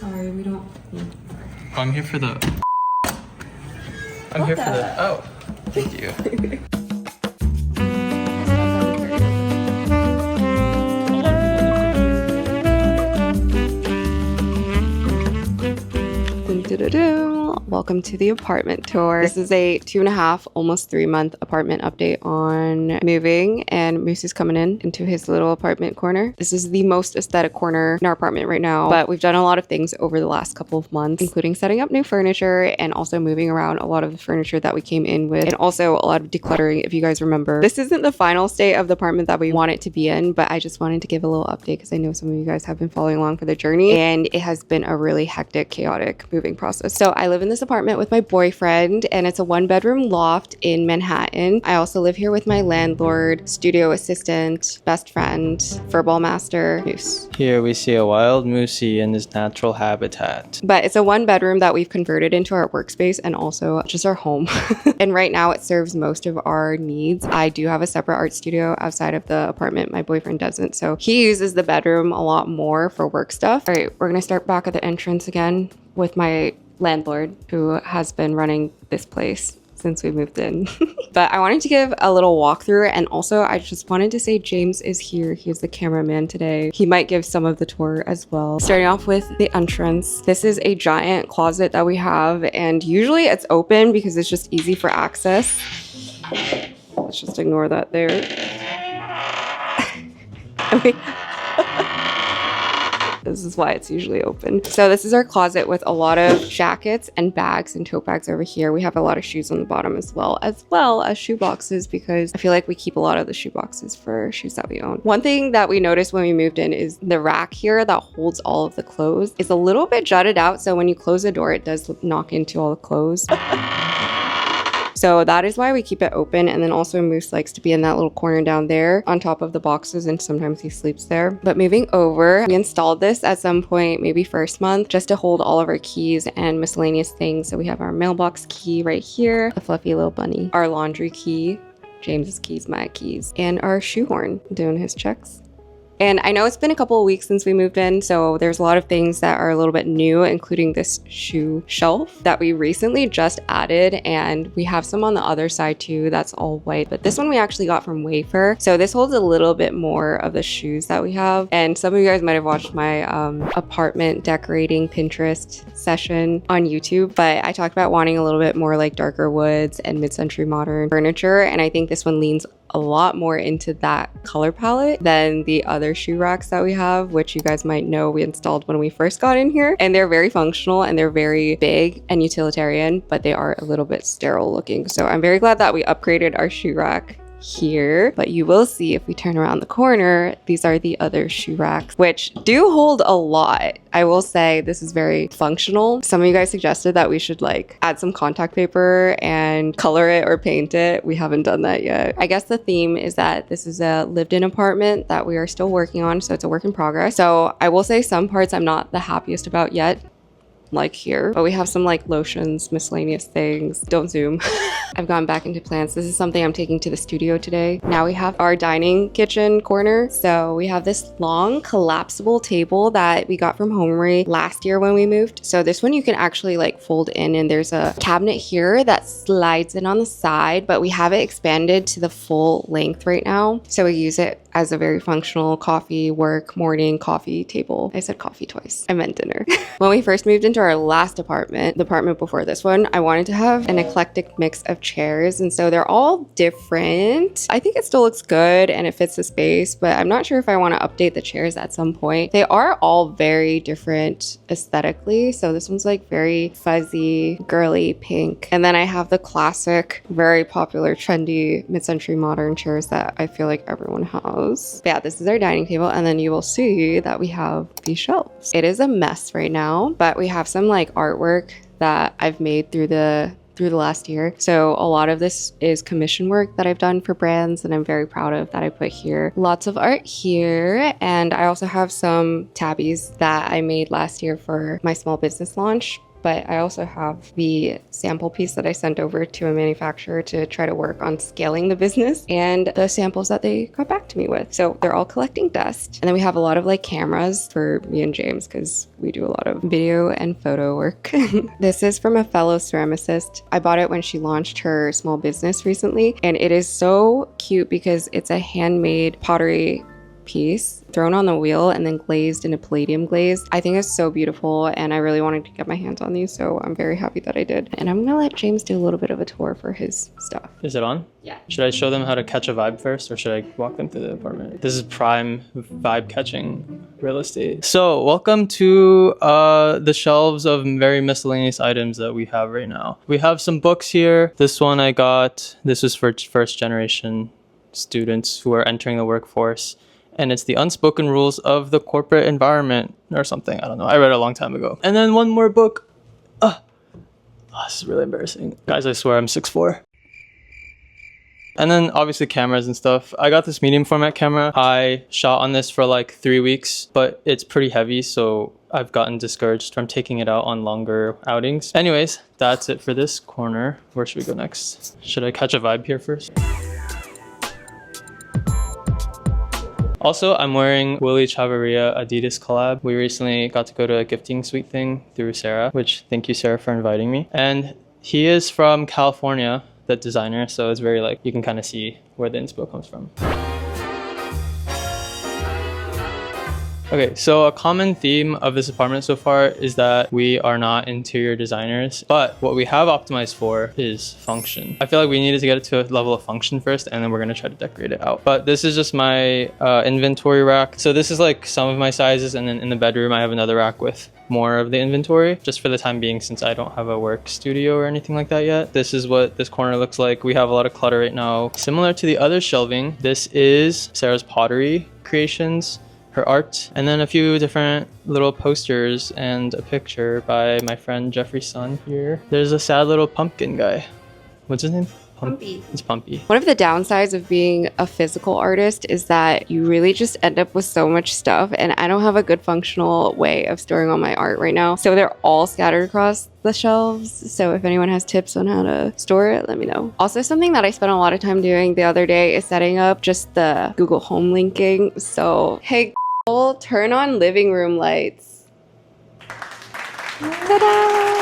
Sorry, we don't. I'm here for the. I'm here for the. Oh, thank you. Welcome to the apartment tour. This is a 2.5, almost 3-month apartment update on moving, and Moose is coming into his little apartment corner. This is the most aesthetic corner in our apartment right now, but we've done a lot of things over the last couple of months, including setting up new furniture and also moving around a lot of the furniture that we came in with, and also a lot of decluttering. If you guys remember, this isn't the final state of the apartment that we want it to be in, but I just wanted to give a little update because I know some of you guys have been following along for the journey, and it has been a really hectic, chaotic moving process. So I live in this apartment with my boyfriend, and it's a 1-bedroom loft in Manhattan. I also live here with my landlord, studio assistant, best friend, furball master, Moose. Here we see a wild moosey in his natural habitat. But it's a 1-bedroom that we've converted into our workspace and also just our home. And right now it serves most of our needs. I do have a separate art studio outside of the apartment. My boyfriend doesn't, so he uses the bedroom a lot more for work stuff. All right, we're gonna start back at the entrance again with my landlord, who has been running this place since we moved in. But I wanted to give a little walkthrough, and also I just wanted to say James is here. He is the cameraman today. He might give some of the tour as well. Starting off with the entrance. This is a giant closet that we have, and usually it's open because it's just easy for access. Let's just ignore that there. This is why it's usually open. So this is our closet with a lot of jackets and bags and tote bags over here. We have a lot of shoes on the bottom as well as shoe boxes, because I feel like we keep a lot of the shoe boxes for shoes that we own. One thing that we noticed when we moved in is the rack here that holds all of the clothes is a little bit jutted out. So when you close the door, it does knock into all the clothes. So that is why we keep it open. And then also Moose likes to be in that little corner down there on top of the boxes, and sometimes he sleeps there. But moving over, we installed this at some point, maybe first month, just to hold all of our keys and miscellaneous things. So we have our mailbox key right here, the fluffy little bunny, our laundry key, James's keys, my keys, and our shoehorn doing his checks. And I know it's been a couple of weeks since we moved in, so there's a lot of things that are a little bit new, including this shoe shelf that we recently just added, and we have some on the other side too that's all white, but this one we actually got from Wayfair. So this holds a little bit more of the shoes that we have. And some of you guys might have watched my apartment decorating Pinterest session on YouTube, but I talked about wanting a little bit more like darker woods and mid-century modern furniture, and I think this one leans a lot more into that color palette than the other shoe racks that we have, which you guys might know we installed when we first got in here. And they're very functional and they're very big and utilitarian, but they are a little bit sterile looking. So I'm very glad that we upgraded our shoe rack here. But you will see if we turn around the corner, these are the other shoe racks, which do hold a lot. I will say this is very functional. Some of you guys suggested that we should like add some contact paper and color it or paint it. We haven't done that yet. I guess the theme is that this is a lived-in apartment that we are still working on, so it's a work in progress. So I will say some parts I'm not the happiest about yet, like here, but we have some like lotions, miscellaneous things. Don't zoom. I've gone back into plants. This is something I'm taking to the studio today. Now we have our dining kitchen corner. So we have this long collapsible table that we got from Homery last year when we moved. So this one you can actually like fold in, and there's a cabinet here that slides in on the side, but we have it expanded to the full length right now. So we use it as a very functional coffee, work, morning coffee table. I said coffee twice. I meant dinner. When we first moved into our last apartment, the apartment before this one, I wanted to have an eclectic mix of chairs, and so they're all different. I think it still looks good and it fits the space, but I'm not sure if I want to update the chairs at some point. They are all very different aesthetically. So this one's like very fuzzy, girly pink. And then I have the classic, very popular, trendy, mid-century modern chairs that I feel like everyone has. But yeah, this is our dining table, and then you will see that we have these shelves. It is a mess right now, but we have some like artwork that I've made through the last year. So a lot of this is commission work that I've done for brands, and I'm very proud of that I put here. Lots of art here. And I also have some tabbies that I made last year for my small business launch. But I also have the sample piece that I sent over to a manufacturer to try to work on scaling the business and the samples that they got back to me with. So they're all collecting dust. And then we have a lot of like cameras for me and James because we do a lot of video and photo work. This is from a fellow ceramicist. I bought it when she launched her small business recently, and it is so cute because it's a handmade pottery piece thrown on the wheel and then glazed in a palladium glaze. I think it's so beautiful, and I really wanted to get my hands on these, so I'm very happy that I did. And I'm gonna let James do a little bit of a tour for his stuff. Is it on? Yeah. Should I show them how to catch a vibe first, or should I walk them through the apartment? This is prime vibe catching real estate. So welcome to the shelves of very miscellaneous items that we have right now. We have some books here. This one I got. This was for first generation students who are entering the workforce. And it's the unspoken rules of the corporate environment or something. I don't know. I read it a long time ago. And then one more book. Oh, this is really embarrassing. Guys, I swear I'm 6'4". And then obviously cameras and stuff. I got this medium format camera. I shot on this for like 3 weeks, but it's pretty heavy. So I've gotten discouraged from taking it out on longer outings. Anyways, that's it for this corner. Where should we go next? Should I catch a vibe here first? Also, I'm wearing Willie Chavarria Adidas collab. We recently got to go to a gifting suite thing through Sarah, which thank you, Sarah, for inviting me. And he is from California, the designer, so it's very like, you can kind of see where the inspo comes from. Okay, so a common theme of this apartment so far is that we are not interior designers, but what we have optimized for is function. I feel like we needed to get it to a level of function first, and then we're gonna try to decorate it out. But this is just my inventory rack. So this is like some of my sizes, and then in the bedroom I have another rack with more of the inventory, just for the time being, since I don't have a work studio or anything like that yet. This is what this corner looks like. We have a lot of clutter right now. Similar to the other shelving, this is Sarah's pottery creations, her art, and then a few different little posters and a picture by my friend Jeffrey's son here. There's a sad little pumpkin guy. What's his name? Pumpy. It's Pumpy. One of the downsides of being a physical artist is that you really just end up with so much stuff, and I don't have a good functional way of storing all my art right now. So they're all scattered across the shelves. So if anyone has tips on how to store it, let me know. Also, something that I spent a lot of time doing the other day is setting up just the Google Home linking. So, hey, Google, turn on living room lights. Ta-da!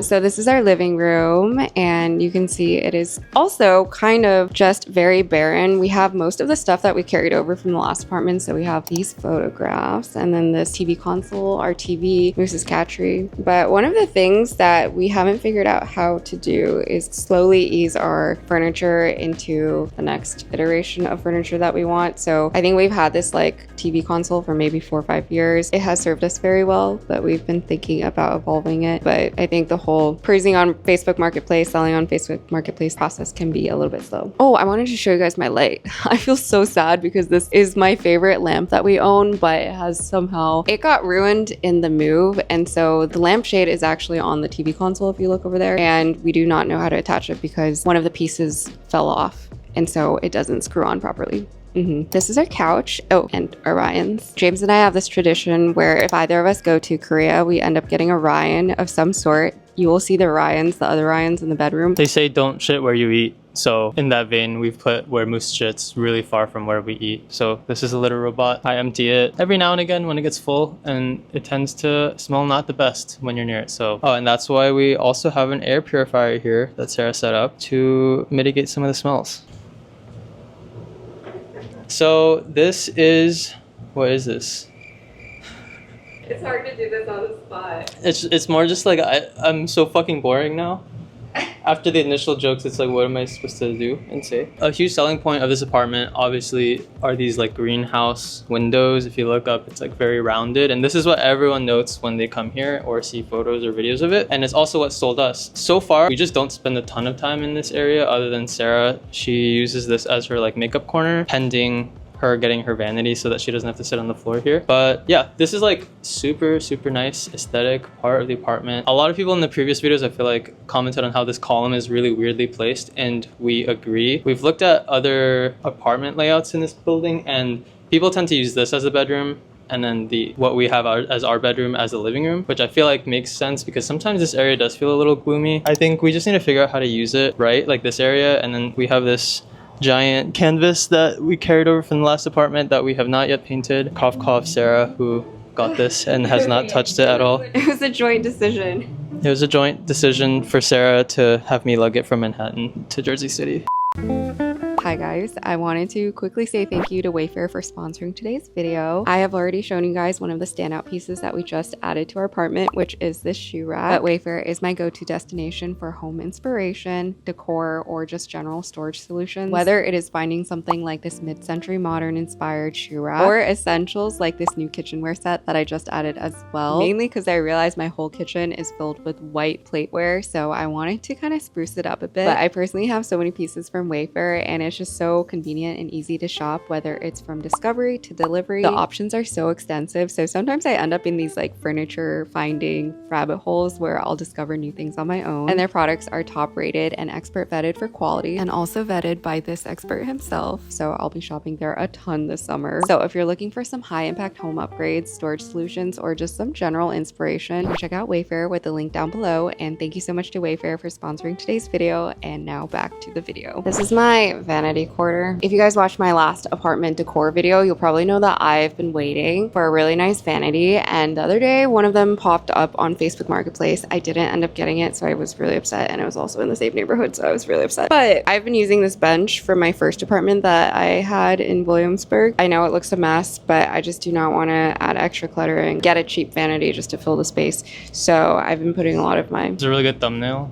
So this is our living room, and you can see it is also kind of just very barren. We have most of the stuff that we carried over from the last apartment. So we have these photographs, and then this TV console, our TV, Moose's cat tree. But one of the things that we haven't figured out how to do is slowly ease our furniture into the next iteration of furniture that we want. So I think we've had this like TV console for maybe 4 or 5 years. It has served us very well, but we've been thinking about evolving it. But I think the whole cruising on Facebook Marketplace, selling on Facebook Marketplace process can be a little bit slow. Oh, I wanted to show you guys my light. I feel so sad because this is my favorite lamp that we own, but it got ruined in the move. And so the lampshade is actually on the TV console if you look over there, and we do not know how to attach it because one of the pieces fell off, and so it doesn't screw on properly. This is our couch. Oh, and Orion's. James and I have this tradition where if either of us go to Korea, we end up getting a Ryan of some sort. You will see the Ryans, the other Ryans in the bedroom. They say don't shit where you eat. So in that vein, we've put where Moose shits really far from where we eat. So this is a litter robot. I empty it every now and again when it gets full, and it tends to smell not the best when you're near it. So, oh, and that's why we also have an air purifier here that Sarah set up to mitigate some of the smells. So this is, what is this? It's hard to do this on the spot. It's more just like I'm so fucking boring now. After the initial jokes, it's like, what am I supposed to do and say? A huge selling point of this apartment, obviously, are these like greenhouse windows. If you look up, it's like very rounded. And this is what everyone notes when they come here or see photos or videos of it. And it's also what sold us. So far, we just don't spend a ton of time in this area other than Sarah. She uses this as her like makeup corner, pending her getting her vanity so that she doesn't have to sit on the floor here. But yeah, this is like super nice aesthetic part of the apartment. A lot of people in the previous videos, I feel like, commented on how this column is really weirdly placed, and we agree. We've looked at other apartment layouts in this building, and people tend to use this as a bedroom and then what we have as our bedroom as a living room, which I feel like makes sense because sometimes this area does feel a little gloomy. I think we just need to figure out how to use it right, like this area. And then we have this giant canvas that we carried over from the last apartment that we have not yet painted. Cough cough, Sarah, who got this and has not touched it at all. It was a joint decision. It was a joint decision for Sarah to have me lug it from Manhattan to Jersey City. Hi guys, I wanted to quickly say thank you to Wayfair for sponsoring today's video. I have already shown you guys one of the standout pieces that we just added to our apartment, which is this shoe rack. But Wayfair is my go-to destination for home inspiration, decor, or just general storage solutions. Whether it is finding something like this mid-century modern inspired shoe rack or essentials like this new kitchenware set that I just added as well. Mainly because I realized my whole kitchen is filled with white plateware, so I wanted to kind of spruce it up a bit. But I personally have so many pieces from Wayfair, and it's just so convenient and easy to shop, whether it's from discovery to delivery. The options are so extensive, so sometimes I end up in these like furniture finding rabbit holes where I'll discover new things on my own. And their products are top rated and expert vetted for quality, and also vetted by this expert himself, so I'll be shopping there a ton this summer. So if you're looking for some high impact home upgrades, storage solutions, or just some general inspiration, check out Wayfair with the link down below. And thank you so much to Wayfair for sponsoring today's video. And now back to the video. This is my vanity quarter. If you guys watched my last apartment decor video, you'll probably know that I've been waiting for a really nice vanity, and the other day one of them popped up on Facebook Marketplace. I didn't end up getting it, so I was really upset, and it was also in the same neighborhood, so I was really upset. But I've been using this bench from my first apartment that I had in Williamsburg. I know it looks a mess, but I just do not want to add extra clutter and get a cheap vanity just to fill the space. So I've been putting a lot of my... It's a really good thumbnail.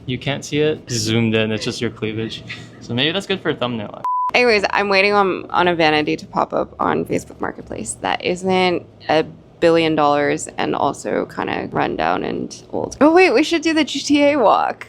You can't see it zoomed in, it's just your cleavage. So maybe that's good for a thumbnail. Anyways, I'm waiting on a vanity to pop up on Facebook Marketplace that isn't $1 billion and also kind of run down and old. Oh wait, we should do the GTA walk.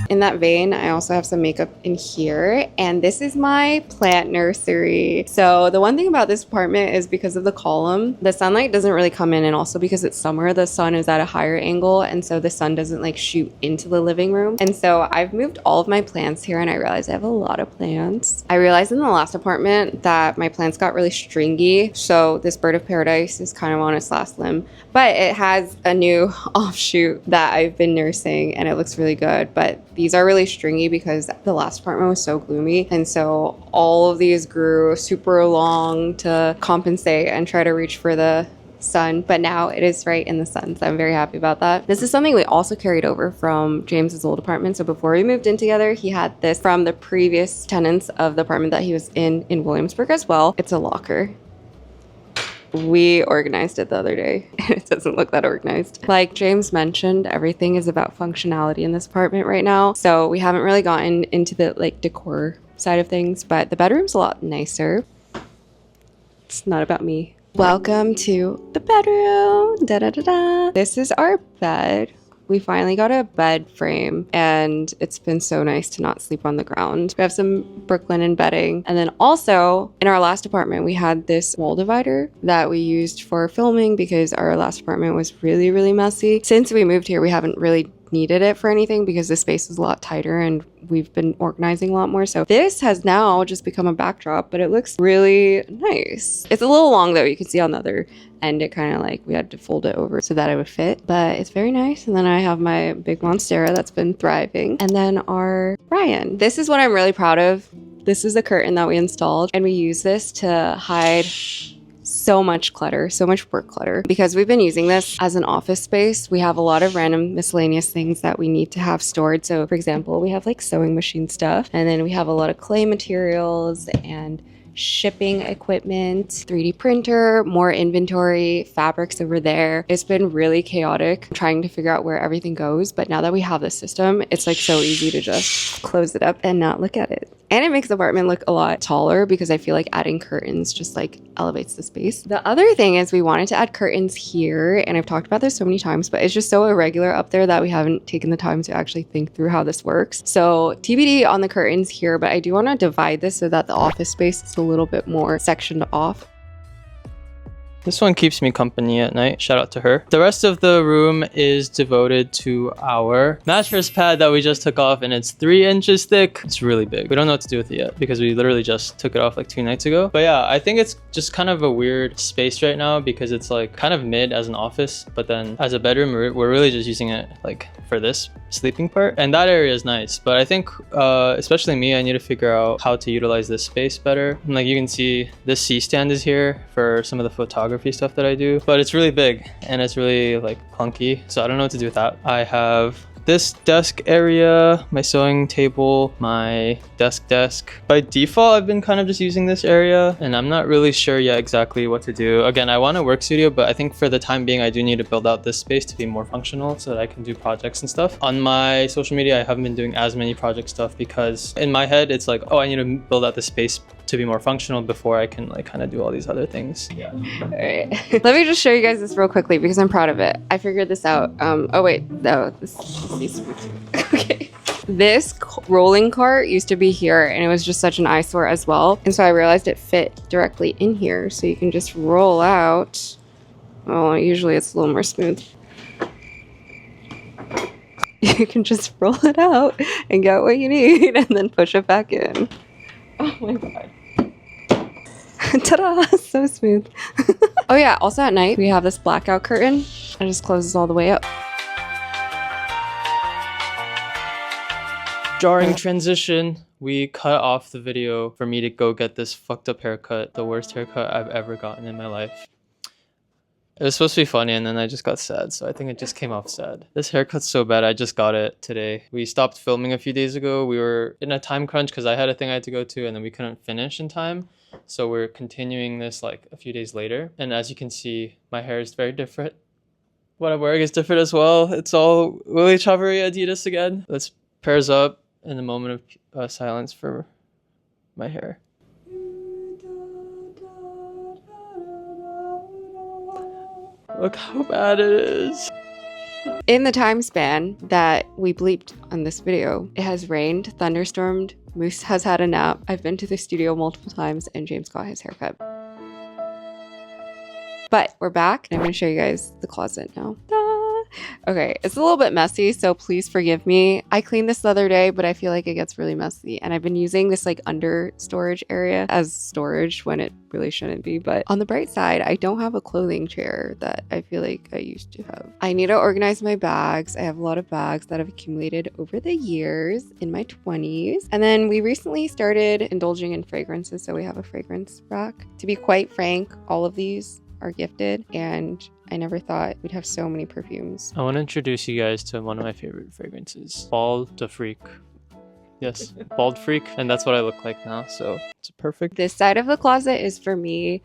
In that vein, I also have some makeup in here, and this is my plant nursery. So the one thing about this apartment is because of the column, the sunlight doesn't really come in, and also because it's summer, the sun is at a higher angle, and so the sun doesn't like shoot into the living room. And so I've moved all of my plants here, and I realized I have a lot of plants. I realized in the last apartment that my plants got really stringy, so this bird of paradise is kind of on its last limb, but it has a new offshoot that I've been nursing, and it looks really good. But these are really stringy because the last apartment was so gloomy, and so all of these grew super long to compensate and try to reach for the sun, but now it is right in the sun, so I'm very happy about that. This is something we also carried over from James's old apartment. So before we moved in together, he had this from the previous tenants of the apartment that he was in Williamsburg as well. It's a locker. We organized it the other day and it doesn't look that organized. Like James mentioned, everything is about functionality in this apartment right now. So we haven't really gotten into the like decor side of things, but the bedroom's a lot nicer. It's not about me. Welcome to the bedroom. Da da da da. This is our bed. We finally got a bed frame, and it's been so nice to not sleep on the ground. We have some Brooklinen bedding. And then also in our last apartment, we had this wall divider that we used for filming because our last apartment was really, really messy. Since we moved here, we haven't really needed it for anything because the space is a lot tighter and we've been organizing a lot more. So this has now just become a backdrop, but it looks really nice. It's a little long though. You can see on the other end, it kind of like we had to fold it over so that it would fit, but it's very nice. And then I have my big Monstera that's been thriving. And then our Ryan. This is what I'm really proud of. This is the curtain that we installed, and we use this to hide so much clutter, so much work clutter, because we've been using this as an office space. We have a lot of random miscellaneous things that we need to have stored. So for example, we have like sewing machine stuff, and then we have a lot of clay materials and shipping equipment, 3D printer, more inventory, fabrics over there. It's been really chaotic trying to figure out where everything goes, but now that we have this system, it's like so easy to just close it up and not look at it. And it makes the apartment look a lot taller because I feel like adding curtains just like elevates the space. The other thing is we wanted to add curtains here, and I've talked about this so many times, but it's just so irregular up there that we haven't taken the time to actually think through how this works. So TBD on the curtains here, but I do want to divide this so that the office space is a little bit more sectioned off. This one keeps me company at night. Shout out to her. The rest of the room is devoted to our mattress pad that we just took off, and it's 3 inches thick. It's really big. We don't know what to do with it yet because we literally just took it off like 2 nights ago. But yeah, I think it's just kind of a weird space right now because it's like kind of mid as an office, but then as a bedroom, we're really just using it like for this sleeping part. And that area is nice, but I think especially me, I need to figure out how to utilize this space better. And like you can see, this C-stand is here for some of the photography stuff that I do, but it's really big and it's really like clunky, so I don't know what to do with that. I have this desk area, my sewing table, my desk. By default, I've been kind of just using this area, and I'm not really sure yet exactly what to do. Again, I want a work studio, but I think for the time being, I do need to build out this space to be more functional so that I can do projects and stuff. On my social media, I haven't been doing as many project stuff because in my head, it's like, oh, I need to build out the space to be more functional before I can like kind of do all these other things. Yeah. All right. Let me just show you guys this real quickly because I'm proud of it. I figured this out. Oh wait, no, this needs to be okay. This rolling cart used to be here and it was just such an eyesore as well. And so I realized it fit directly in here. So you can just roll out. Well, usually it's a little more smooth. You can just roll it out and get what you need and then push it back in. Oh my god. Ta-da! So smooth. Oh yeah, also at night we have this blackout curtain. It just closes all the way up. Jarring transition. We cut off the video for me to go get this fucked up haircut. The worst haircut I've ever gotten in my life. It was supposed to be funny and then I just got sad, so I think it just came off sad. This haircut's so bad, I just got it today. We stopped filming a few days ago. We were in a time crunch because I had a thing I had to go to and then we couldn't finish in time. So we're continuing this like a few days later. And as you can see, my hair is very different. What I'm wearing is different as well. It's all Willy Chavery Adidas again. Let's pairs up in a moment of silence for my hair. Look how bad it is. In the time span that we bleeped on this video, it has rained, thunderstormed, Moose has had a nap, I've been to the studio multiple times, and James got his haircut. But we're back, and I'm going to show you guys the closet now. Okay, it's a little bit messy, so please forgive me. I cleaned this the other day, but I feel like it gets really messy. And I've been using this like under storage area as storage when it really shouldn't be. But on the bright side, I don't have a clothing chair that I feel like I used to have. I need to organize my bags. I have a lot of bags that have accumulated over the years in my 20s. And then we recently started indulging in fragrances, so we have a fragrance rack. To be quite frank, all of these are gifted, and I never thought we'd have so many perfumes. I want to introduce you guys to one of my favorite fragrances, Bald the Freak. Yes, Bald Freak, and that's what I look like now, so it's perfect. This side of the closet is for me.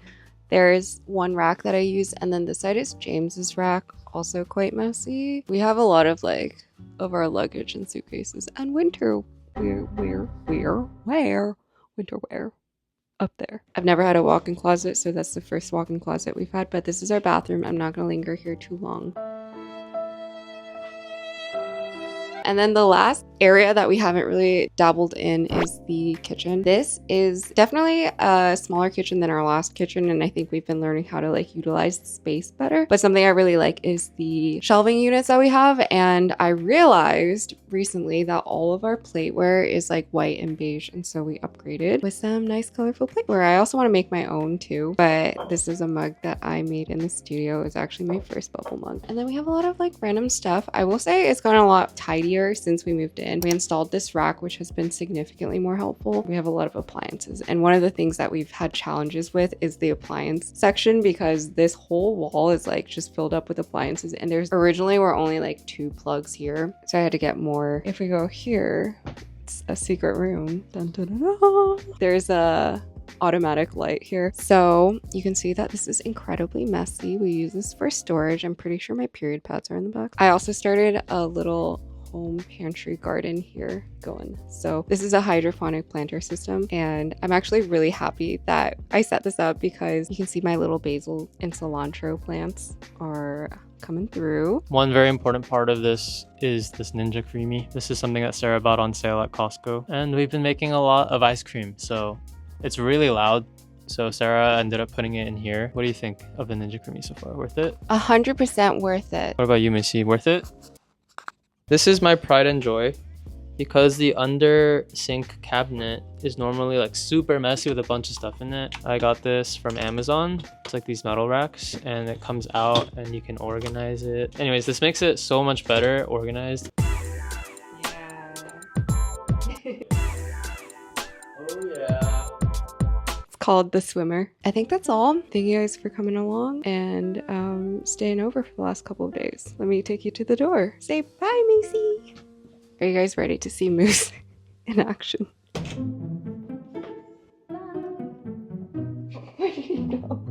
There's one rack that I use, and then this side is James's rack, also quite messy. We have a lot of like of our luggage and suitcases and winter wear up there. I've never had a walk-in closet, so that's the first walk-in closet we've had, but this is our bathroom. I'm not gonna linger here too long. And then the last area that we haven't really dabbled in is the kitchen. This is definitely a smaller kitchen than our last kitchen, and I think we've been learning how to like utilize the space better. But something I really like is the shelving units that we have, and I realized recently that all of our plateware is like white and beige, and so we upgraded with some nice colorful plateware. I also want to make my own too, but this is a mug that I made in the studio. It's actually my first bubble mug. And then we have a lot of like random stuff. I will say it's gotten a lot tidier since we moved in. We installed this rack, which has been significantly more helpful. We have a lot of appliances, and one of the things that we've had challenges with is the appliance section, because this whole wall is like just filled up with appliances, and there's originally were only like 2 plugs here, so I had to get more. If we go here, it's a secret room. Dun, dun, dun, dun. There's a automatic light here, so you can see that this is incredibly messy. We use this for storage. I'm pretty sure my period pads are in the box. I also started a little home pantry garden here going. So this is a hydroponic planter system, and I'm actually really happy that I set this up because you can see my little basil and cilantro plants are coming through. One very important part of this is this Ninja Creamy. This is something that Sarah bought on sale at Costco, and we've been making a lot of ice cream, so it's really loud So Sarah ended up putting it in here. What do you think of the Ninja Creamy so far? Worth it? 100% worth it. What about you, Missy? Worth it? This is my pride and joy because the under sink cabinet is normally like super messy with a bunch of stuff in it. I got this from Amazon. It's like these metal racks and it comes out and you can organize it. Anyways, this makes it so much better organized. Yeah. Oh yeah. It's called the swimmer. I think that's all. Thank you guys for coming along and staying over for the last couple of days. Let me take you to the door. Say bye, Macy. Are you guys ready to see Moose in action? Where did he go?